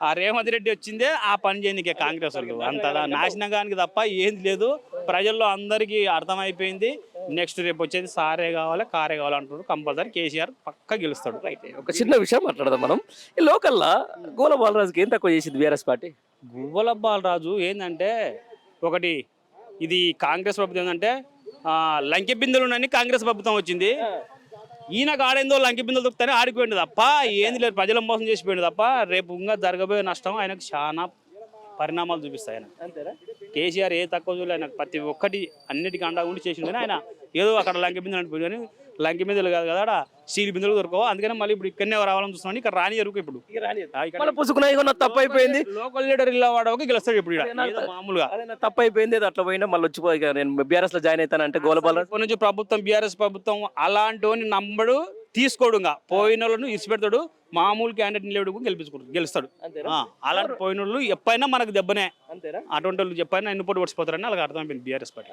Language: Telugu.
ఆ రేవంత్ రెడ్డి వచ్చిందే ఆ పని చేయనికే కాంగ్రెస్ వాళ్ళు అంత నాశనంగానికి తప్ప ఏంది లేదు. ప్రజల్లో అందరికీ అర్థమైపోయింది. నెక్స్ట్ రేపు వచ్చేది సారే కావాలి కారే కావాలి అంటున్నారు. కంపల్సరీ కేసీఆర్ పక్క గెలుస్తాడు. ఒక చిన్న విషయం మాట్లాడదాం మనం. ఈ లోకల్లా గోల బాలరాజుకి ఏం తక్కువ చేసింది బీఆర్ఎస్ పార్టీ? గువ్వల బాలరాజు ఏంటంటే ఒకటి ఇది కాంగ్రెస్ ప్రభుత్వం ఏంటంటే లంకె బిందులునని కాంగ్రెస్ ప్రభుత్వం వచ్చింది. ఈయన ఆడేందో లంకె బిందులు దొరుకుతానే ఆడిపోయింది తప్ప ఏంది లేదు. ప్రజల మోసం చేసిపోయింది తప్ప రేపు ఇంకా జరగబోయే నష్టం ఆయనకు చాలా పరిణామాలు చూపిస్తాయి. ఆయన కేసీఆర్ ఏ తక్కువ చూడలే. ఆయన ప్రతి ఒక్కటి అన్నిటికీ అండా ఉండి చేసిండు. కానీ ఆయన ఏదో అక్కడ లంకె బిందులు అనిపోయింది. కానీ లంకె బిందులు కాదు కదా, స్టీల్ బిందులు దొరకవు. అందుకని మళ్ళీ ఇప్పుడు ఇక్కడనే రావాలని చూస్తున్నాను. ఇక్కడ రాని జరుగు ఇప్పుడు తప్పు అయిపోయింది. లోకల్ లీడర్ ఇలా వాడవకి గెలుస్తాడు ఇప్పుడు మామూలుగా. తప్పు అయిపోయింది, అట్లా పోయినా మళ్ళీ వచ్చిపోయి నేను బీఆర్ఎస్ లో జాయిన్ అవుతానంటే గోల బాలరాజు నుంచి ప్రభుత్వం బీఆర్ఎస్ ప్రభుత్వం అలాంటి నమ్మడు, తీసుకోడు. పోయిన వాళ్ళను ఇచ్చిపెడతాడు. మామూలు క్యాండిడేట్ గెలుస్తాడు. అలాంటి పోయిన వాళ్ళు ఎప్పుడైనా మనకు దెబ్బనే. అటువంటి వాళ్ళు ఎప్పుడైనా ఎన్నుపోటు పడిపోతారని వాళ్ళకి అర్థమైపోయింది బీఆర్ఎస్ పార్టీ.